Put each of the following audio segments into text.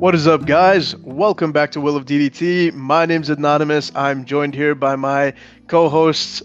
What is up, guys? Welcome back to Will of DDT. My name's Anonymous. I'm joined here by my co-hosts,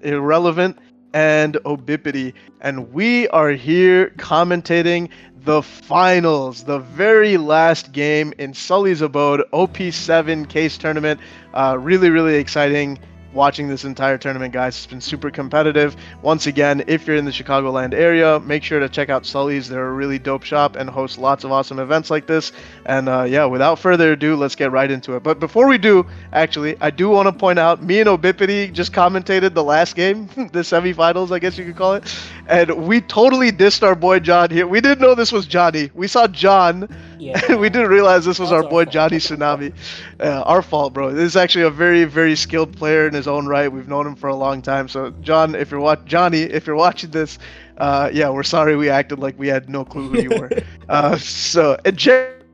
Irrelevant and Obipity, and we are here commentating the finals, the very last game in Sully's Abode OP7 case tournament. Really exciting watching this entire tournament, guys. It's been super competitive. Once again, if you're in the Chicagoland area, make sure to check out Sully's. They're a really dope shop and host lots of awesome events like this. And yeah, without further ado, let's get right into it. But before we do, actually, I do want to point out, me and Obipity just commentated the last game, the semifinals, I guess you could call it. And we totally dissed our boy John here. We didn't know this was Johnny. We saw John. Yeah. We didn't realize this was That's our boy fault. Johnny Tsunami. Our fault, bro. This is actually a very skilled player in his own right. We've known him for a long time. So, John, if you're Johnny, if you're watching this, yeah, we're sorry we acted like we had no clue who you were. And Jared,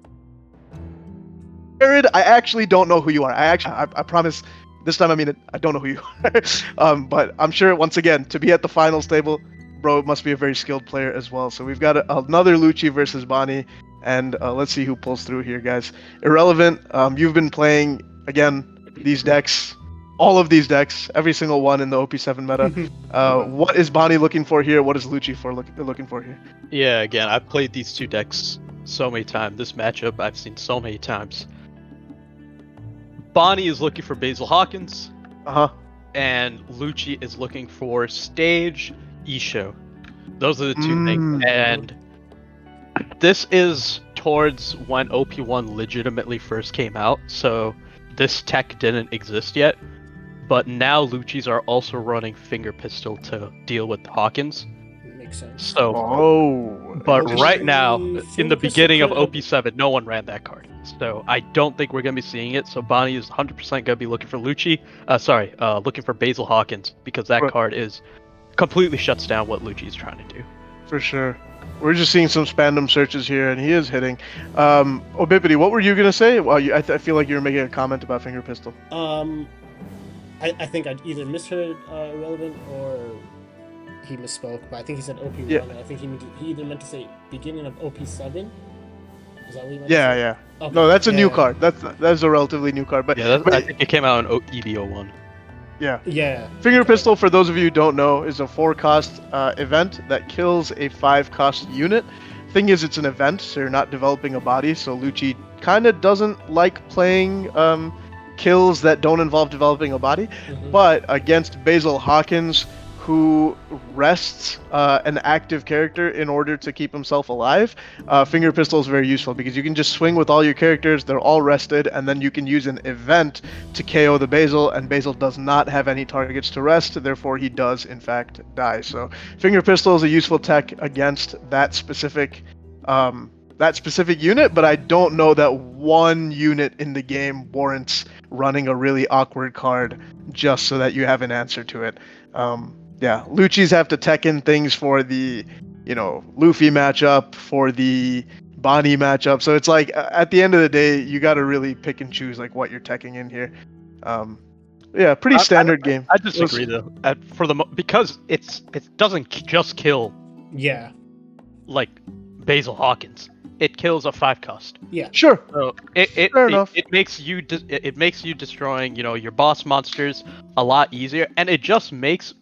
I actually don't know who you are. I promise. This time, I mean it. I don't know who you are. But I'm sure, once again, to be at the finals table, bro, must be a very skilled player as well. So we've got another Lucci versus Bonney. And let's see who pulls through here, guys. Irrelevant, you've been playing, again, these decks, all of these decks, every single one in the OP7 meta. What is Bonney looking for here? What is Lucci looking for here? Yeah, again, I've played these two decks so many times. This matchup I've seen so many times. Bonney is looking for Basil Hawkins. And Lucci is looking for Stage Isho. Those are the two things. And this is towards when OP1 legitimately first came out, so this tech didn't exist yet. But now Lucci's are also running Finger Pistol to deal with Hawkins. Makes sense. So, but right now, in the beginning of OP7, no one ran that card. So I don't think we're going to be seeing it. So Bonney is 100% going to be looking for Lucci. Looking for Basil Hawkins, because that card is completely shuts down what Lucci is trying to do. For sure. We're just seeing some spandom searches here, and he is hitting. Obipity, what were you going to say? Well, I feel like you were making a comment about Finger Pistol. I think I either misheard Irrelevant or he misspoke, but I think he said OP1. Yeah. And I think he either meant to say beginning of OP7. Is that what he meant to say? Yeah. Okay. No, that's a new card. That's a relatively new card. But Yeah, I think it came out in EBO1. Yeah. Finger Pistol, for those of you who don't know, is a 4-cost event that kills a 5-cost unit. Thing is, it's an event, so you're not developing a body, so Lucci kind of doesn't like playing kills that don't involve developing a body. But against Basil Hawkins, who rests an active character in order to keep himself alive, Finger Pistol is very useful because you can just swing with all your characters, they're all rested, and then you can use an event to KO the Basil, and Basil does not have any targets to rest, therefore he does in fact die. So Finger Pistol is a useful tech against that specific unit, but I don't know that one unit in the game warrants running a really awkward card just so that you have an answer to it. Yeah, Lucci's have to tech in things for the, Luffy matchup, for the Bonney matchup. So it's like, at the end of the day, you got to really pick and choose like what you're teching in here. Yeah, pretty standard game. I disagree though. Because it doesn't just kill. Yeah. Like Basil Hawkins. It kills a 5-cost. Yeah. Sure. So Fair enough. It makes you destroying your boss monsters a lot easier, and it just makes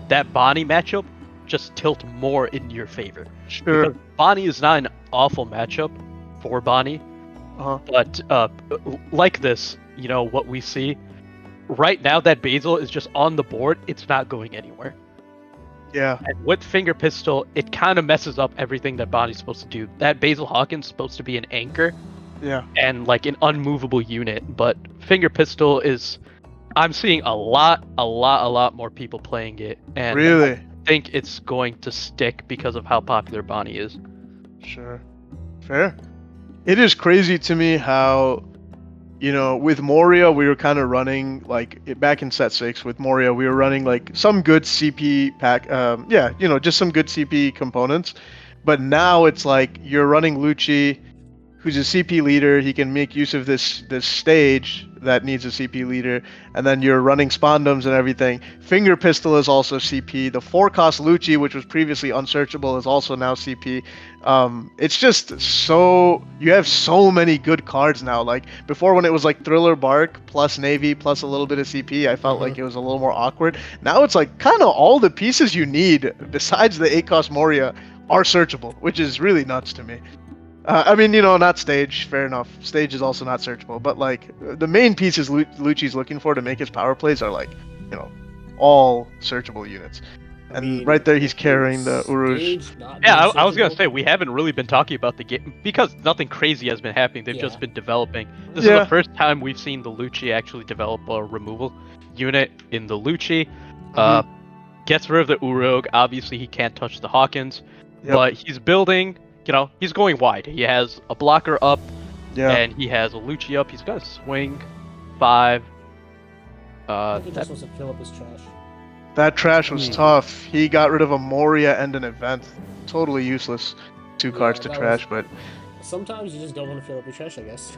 that Bonney matchup just tilt more in your favor. Sure. Because Bonney is not an awful matchup for Bonney, but like this, what we see right now, that Basil is just on the board. It's not going anywhere. Yeah. And with Finger Pistol, it kind of messes up everything that Bonnie's supposed to do. That Basil Hawkins is supposed to be an anchor. Yeah. And like an unmovable unit, but Finger Pistol is... I'm seeing a lot more people playing it. And Really? I think it's going to stick because of how popular Bonney is. Sure. Fair. It is crazy to me how, with Moria, we were kind of running, like, back in set 6 with Moria, we were running, like, some good CP pack, just some good CP components. But now it's like, you're running Lucci, who's a CP leader. He can make use of this stage that needs a CP leader, and then you're running Spondums and everything. Finger Pistol is also CP. The 4-cost Lucci, which was previously unsearchable, is also now CP. It's just so you have so many good cards now. Like before, when it was like Thriller Bark plus Navy plus a little bit of CP, I felt like it was a little more awkward. Now it's like kind of all the pieces you need besides the 8-cost Moria are searchable, which is really nuts to me. I mean, not Stage, fair enough. Stage is also not searchable, but like the main pieces Lucci's looking for to make his power plays are like, all searchable units. And right there, he's carrying the Uruz. Yeah, I was gonna say we haven't really been talking about the game because nothing crazy has been happening. They've just been developing. This is the first time we've seen the Lucci actually develop a removal unit in the Lucci. Gets rid of the Urog. Obviously, he can't touch the Hawkins, but he's building. He's going wide. He has a blocker up, and he has a Lucci up. He's got a swing 5. I think he just wants to fill up his trash. That trash was tough. He got rid of a Moria and an event. Totally useless. 2 cards to trash, but sometimes you just don't want to fill up your trash, I guess.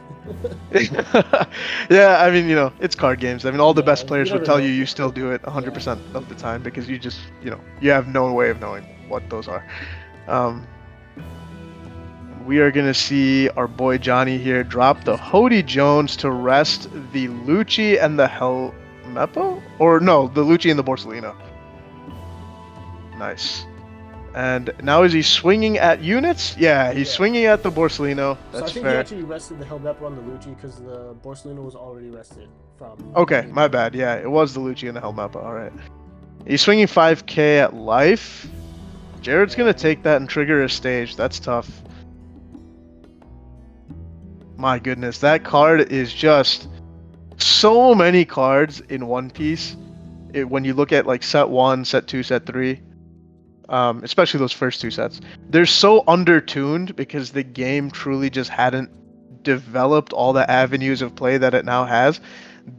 Yeah, I mean, it's card games. I mean, all the best players would tell you still do it 100% of the time because you just, you have no way of knowing what those are. We are going to see our boy Johnny here drop the Hody Jones to rest the Lucci and the Helmeppo? Or no, the Lucci and the Borsellino. Nice. And now is he swinging at units? Yeah, he's swinging at the Borsellino. That's so I think fair. he actually rested the Helmeppo on the Lucci because the Borsellino was already rested from... Okay, my bad. Yeah, it was the Lucci and the Helmeppo. All right. He's swinging 5k at life. Jared's going to take that and trigger a stage. That's tough. My goodness, that card is just so many cards in one piece. When you look at like set 1, set 2, set 3, especially those first 2 sets, they're so undertuned because the game truly just hadn't developed all the avenues of play that it now has.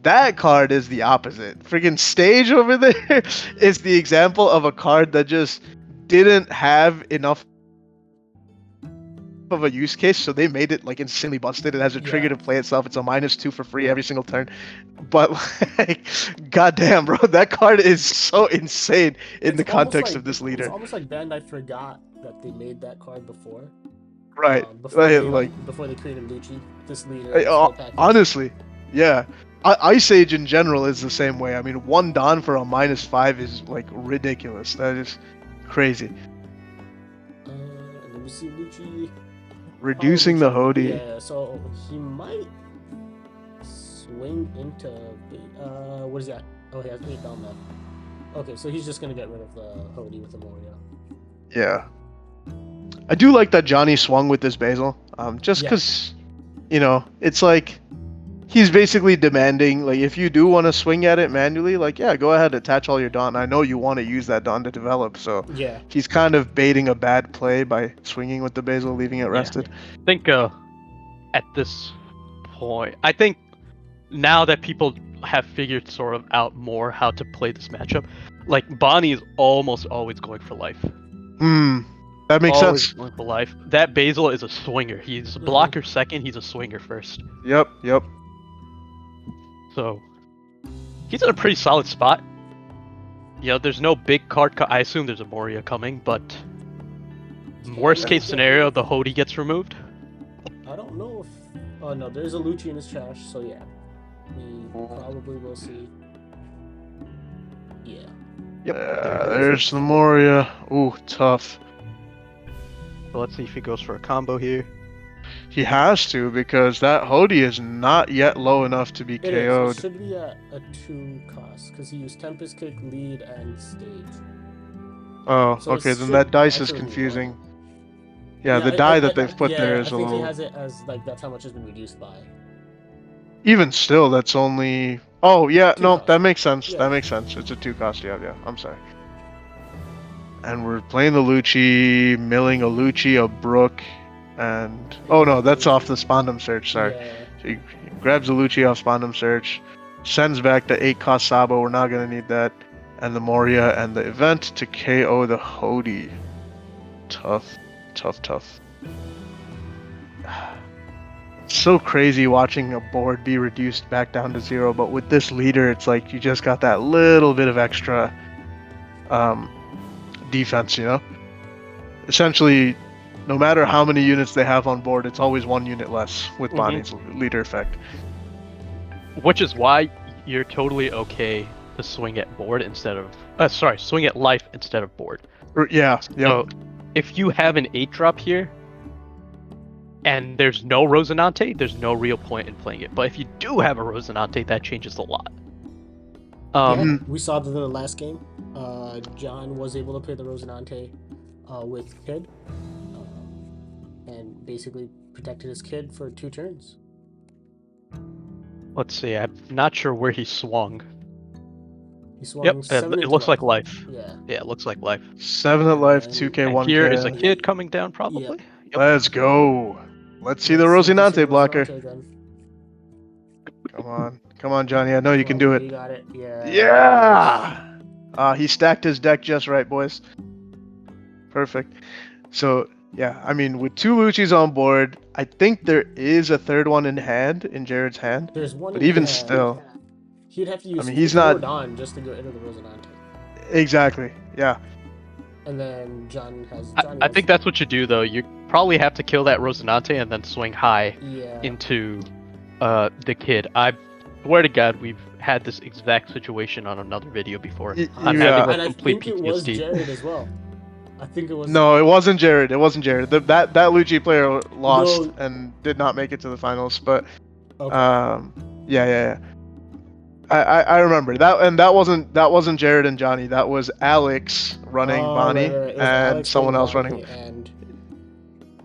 That card is the opposite. Friggin' Stage over there is the example of a card that just didn't have enough of a use case, so they made it like insanely busted. It has a trigger to play itself. It's a -2 for free every single turn. But like, goddamn, bro, that card is so insane in the context of this leader. It's almost like Bandai forgot that they made that card before. Right. Before they created Lucci, this leader. Honestly, yeah. Ice Age in general is the same way. I mean, 1 Dawn for a -5 is like ridiculous. That is crazy. And then we see Lucci. Reducing the Hody. Yeah, so he might swing into what is that? Oh, he has 8 down left. Okay, so he's just gonna get rid of the Hody with the Moria. Yeah. I do like that Johnny swung with this Basil. Just because, it's like he's basically demanding, like, if you do want to swing at it manually, like, yeah, go ahead, attach all your Dawn. I know you want to use that Dawn to develop, so he's kind of baiting a bad play by swinging with the Basil, leaving it rested. I think at this point, I think now that people have figured sort of out more how to play this matchup, like, Bonney is almost always going for life. That makes sense. Going for life. That Basil is a swinger. He's a blocker second, he's a swinger first. Yep. So, he's in a pretty solid spot. There's no big card. I assume there's a Moria coming, but worst case scenario, the Hody gets removed. I don't know if... Oh, no, there's a Lucci in his trash, so yeah. We probably will see. Yeah. There's the Moria. Ooh, tough. So let's see if he goes for a combo here. He has to, because that Hody is not yet low enough to be KO'd. It should be a 2 cost, because he used Tempest Kick, Lead, and Stage. Oh, so okay, then that dice is confusing. Yeah, the die that they've put there is a little... I think he has it as, like, that's how much has been reduced by. Even still, that's only... Oh, yeah, no, that makes sense. That makes sense. It's a 2 cost, yeah, I'm sorry. And we're playing the Lucci, milling a Lucci, a Brook, and... Oh no, that's off the Spondum search, sorry. So he grabs the Lucci off Spondum search, sends back the 8 cost Sabo, we're not going to need that, and the Moria and the event to KO the Hody. Tough. so crazy watching a board be reduced back down to 0, but with this leader, it's like you just got that little bit of extra defense, you know? Essentially, no matter how many units they have on board, it's always 1 unit less with Bonney's leader effect. Which is why you're totally okay to swing at board instead of... swing at life instead of board. Yeah, So, if you have an 8-drop here, and there's no Rosinante, there's no real point in playing it. But if you do have a Rosinante, that changes a lot. Yeah, we saw that in the last game. John was able to play the Rosinante with Kid, and basically protected his Kid for 2 turns. Let's see, I'm not sure where he swung. He swung Yep, 7 it into looks like life. Yeah. Yeah, it looks like life. 7 at life, And 2k, And 1k. here is a kid coming down, probably. Yep. Let's go. Let's see the Let's see Rosinante blocker. Rosinante then. Come on, Johnny. I know you can do You it. got it. Yeah. Yeah. He stacked his deck just right, boys. Perfect. So yeah, I mean, with 2 Luccis on board, I think there is a 3rd one in hand, in Jared's hand. There's one. But in even hand. still, He'd have to use. I mean, he's not on just to get rid of the Rosinante. exactly. Yeah. And then John has. I think that's what you do, though. You probably have to kill that Rosinante and then swing high Yeah. into the kid. I swear to God, we've had this exact situation on another video before. I'm Yeah. having And a I complete think it was PTSD. Jared as well. I think it was. No, it wasn't Jared. It wasn't Jared. That Lucci player lost No. and did not make it to the finals. But Okay. yeah. I remember that, and that wasn't Jared and Johnny. That was Alex running Bonney Right. It was and Alex someone else Bonney running.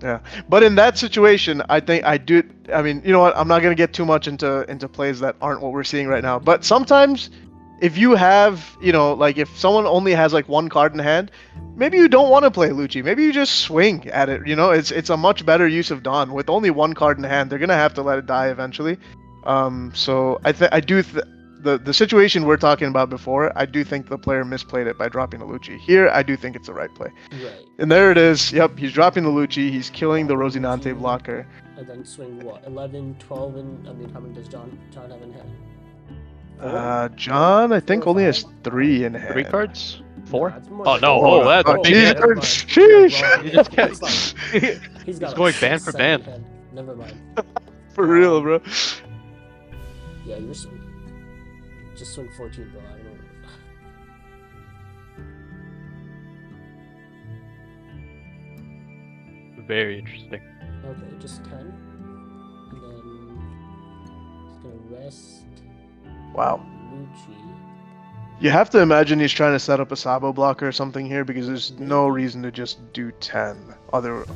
And But in that situation, I think I do. I mean, you know what? I'm not gonna get too much into plays that aren't what we're seeing right now. But sometimes, if you have, you know, like if someone only has like 1 card in hand, maybe you don't want to play Lucci. Maybe you just swing at it. You know, it's a much better use of Dawn. With only 1 card in hand, they're gonna have to let it die eventually. So the situation we're talking about before, I do think the player misplayed it by dropping the Lucci. Here, I do think it's the right play. right. And there it is. Yep, he's dropping the Lucci. He's killing the Rosinante blocker. And then swing what? 11, 12, and I mean, how many does John have in hand? John, I think 4 or only has 5? 3 in hand. 3 cards? 4? Nah, it's more Oh like no! 4. Oh, that's Oh, a big Jesus. hit. never mind. Sheesh. Yeah, You just bro. can't- It's like- He's got He's a going band for 7 band. hand. Never mind. For real, bro. Yeah, you're swing. Just swing 14, bro. I don't know. Very interesting. Okay, just 10. And then he's gonna rest Wow. Lucci. You have to imagine he's trying to set up a Sabo blocker or something here because there's no reason to just do 10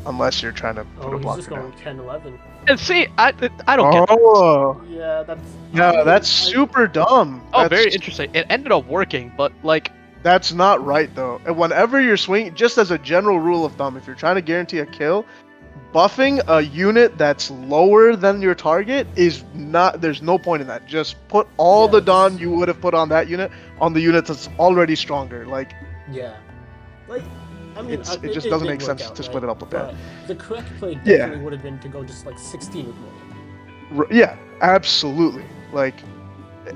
unless you're trying to put Oh, a he's blocker just going down. 10, 11. And see, I don't get that. Oh, Yeah, that's. yeah, that's super dumb. Oh, That's- very interesting. It ended up working, but like, That's not right though. And whenever you're swinging, just as a general rule of thumb, if you're trying to guarantee a kill, buffing a unit that's lower than your target is not. There's no point in that. Just put all the Yes. Dawn you would have put on that unit on the unit that's already stronger. Like Yeah. Like, I mean, it just doesn't did make sense work out, to split it up like that. But the correct play Yeah. definitely would have been to go just like 16 with more. Yeah, absolutely. Like,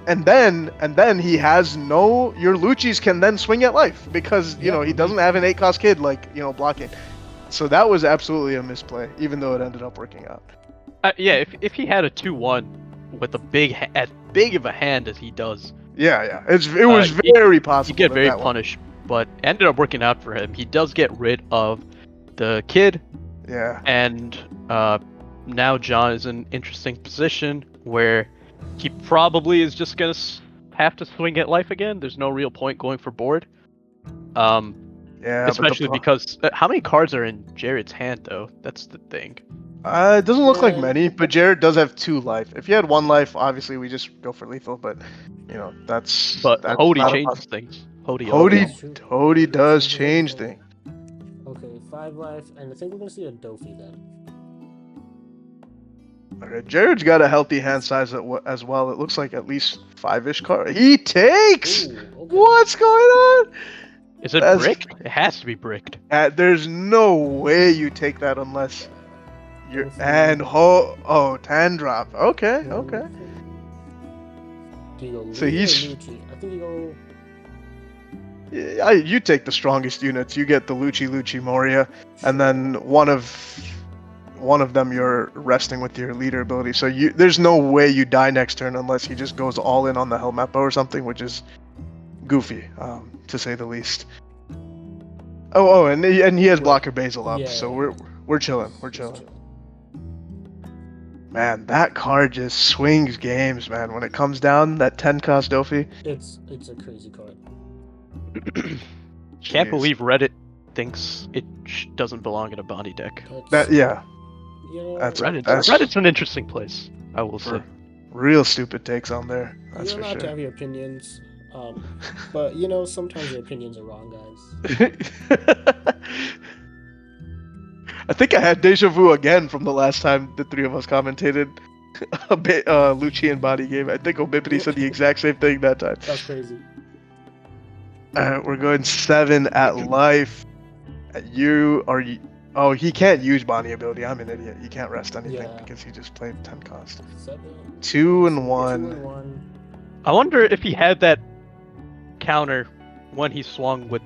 and then he has no. Your Luccis can then swing at life because you Yeah. know he doesn't have an 8-cost kid like blocking. So that was absolutely a misplay, even though it ended up working out. yeah, if he had a 2-1 with a as big of a hand as he does, Yeah. It was he- very possible. you get that very that one- punished. But ended up working out for him. He does get rid of the kid, Yeah. and now John is in an interesting position where he probably is just gonna have to swing at life again. There's no real point going for board. Yeah. but Especially because how many cards are in Jared's hand though? That's the thing. it doesn't look like Yeah. many, but Jared does have 2 life. If he had 1 life, obviously we just go for lethal. But you know that's. But that's Hody not a changes things. Hody. That's true. Hody does change things. Okay, 5 life, and I think we're gonna see a Dofi then. Alright, Jared's got a healthy hand size as well. It looks like at least 5-ish card. He takes. Ooh, okay. What's going on? Is it That's- bricked? It has to be bricked. There's no way you take that unless Tandrop. Okay. Do you go So Lee or he's- Lucci? I think you go. Yeah, you take the strongest units. You get the Lucci Moria, and then one of them you're resting with your leader ability. So there's no way you die next turn unless he just goes all in on the Helmeppo or something, which is goofy, to say the least. And he has blocker Basil up, so we're chilling. Man, that card just swings games, man. When it comes down, that 10 cost Dofi. It's a crazy card. Can't believe Reddit thinks it doesn't belong in a Bonney deck. That's You know, Reddit's an interesting place, I will say. Real stupid takes on there. That's you're for allowed to sure. have your opinions, but sometimes your opinions are wrong, guys. I think I had deja vu again from the last time the three of us commentated a bit Lucci and Bonney game. I think Obipity said the exact same thing that time. That's crazy. Alright, we're going 7 at life. Oh, he can't use Bonney ability. I'm an idiot. He can't rest anything because he just played 10 cost. 7. 2 and 1. 2 and 1. I wonder if he had that counter when he swung with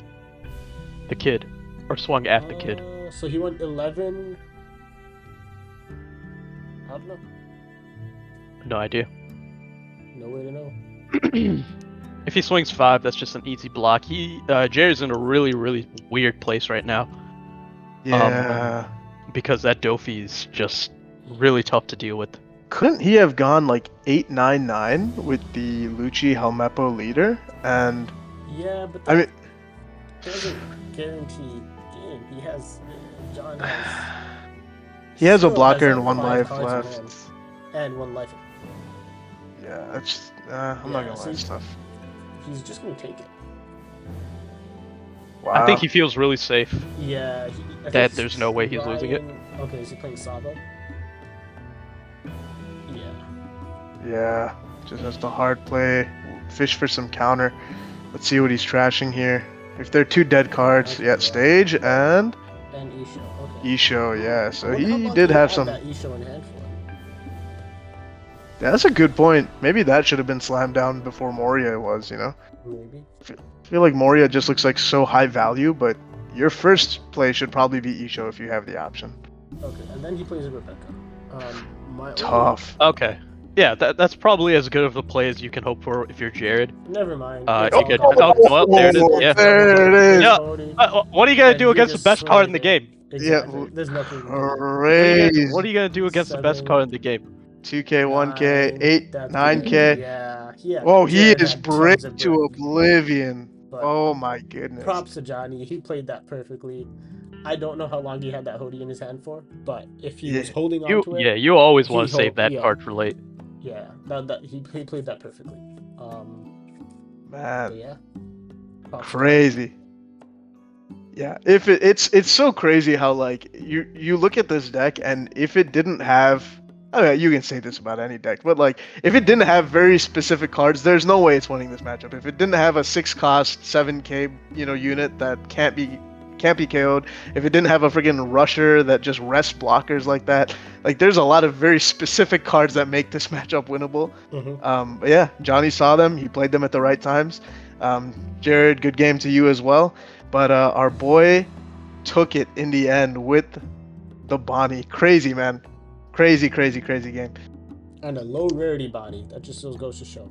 the kid, or swung at the kid. So he went 11. I don't know. No idea. No way to know. If he swings 5, that's just an easy block. Jerry's in a really, really weird place right now. Yeah. Because that Dofi is just really tough to deal with. Couldn't he have gone like 8-9-9 with the Lucci Helmeppo leader? And Yeah, but I mean, doesn't guarantee game. John has. he has a still blocker has and like 1 5 life cards in left. hand. And 1 life. Yeah, that's I'm not gonna lie, see? it's tough. He's just gonna take it. Wow. I think he feels really safe. Yeah. I That think there's no way he's losing it. Okay, is he playing Sabo? Yeah. Yeah, just has the hard play. Fish for some counter. Let's see what he's trashing here. If they're 2 dead cards, Okay, stage and And Isho. Okay. Isho, yeah. So Wonder how he long did he have had some. that Isho in hand for. Yeah, that's a good point. Maybe that should have been slammed down before Moria was, Maybe. I feel like Moria just looks like so high value, but your first play should probably be Isho if you have the option. Okay, and then he plays Rebecca. Tough. Okay. Yeah, that's probably as good of a play as you can hope for if you're Jared. Never mind. If you get, well, there it is. Yeah. There it is. Yeah. What are you gonna do And you against the just best card in the swing game? Exactly. Yeah. There's nothing. Crazy. What are you gonna do against the best 7. card in the game? 2K, 1K, 8, That's 9K. good. Yeah. Oh, he Jared is had tons brick of to brick. oblivion. But Oh my goodness. props to Johnny. He played that perfectly. I don't know how long he had that hoodie in his hand for, but if he was holding on to it, You always want He to save hope- that yeah. card for late. yeah, he played that perfectly. But Man, yeah, props to crazy. Yeah, if it's so crazy how like you look at this deck and if it didn't have, I mean, you can say this about any deck, but like if it didn't have very specific cards, there's no way it's winning this matchup. If it didn't have a 6 cost 7k unit that can't be KO'd, if it didn't have a friggin' rusher that just rests blockers like that, like there's a lot of very specific cards that make this matchup winnable. But yeah, Johnny saw them. He played them at the right times. Jared, good game to you as well. But our boy took it in the end with the Bonney. Crazy, man. Crazy game. And a low rarity body. That just goes to show.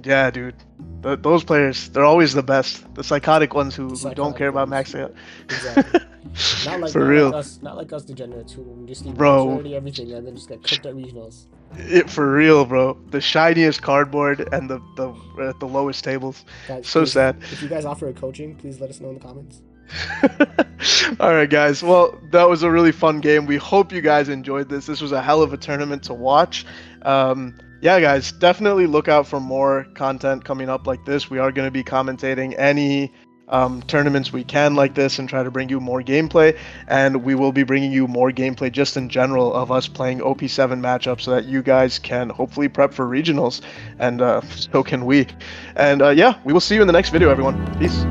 Yeah, dude. Those players, they're always the best. The psychotic ones who don't Psychotic care about ones. maxing out. Exactly. For real. Not like us degenerates who just need Bro. rarity everything and then just get cooked at regionals. For real, bro. The shiniest cardboard and the at the lowest tables. Guys, So please, sad. If you guys offer a coaching, please let us know in the comments. All right, guys. Well, that was a really fun game. We hope you guys enjoyed this. This was a hell of a tournament to watch. Yeah, guys, definitely look out for more content coming up like this. We are going to be commentating any tournaments we can like this and try to bring you more gameplay. And we will be bringing you more gameplay just in general of us playing OP7 matchups so that you guys can hopefully prep for regionals. And so can we. And yeah, we will see you in the next video, everyone. Peace.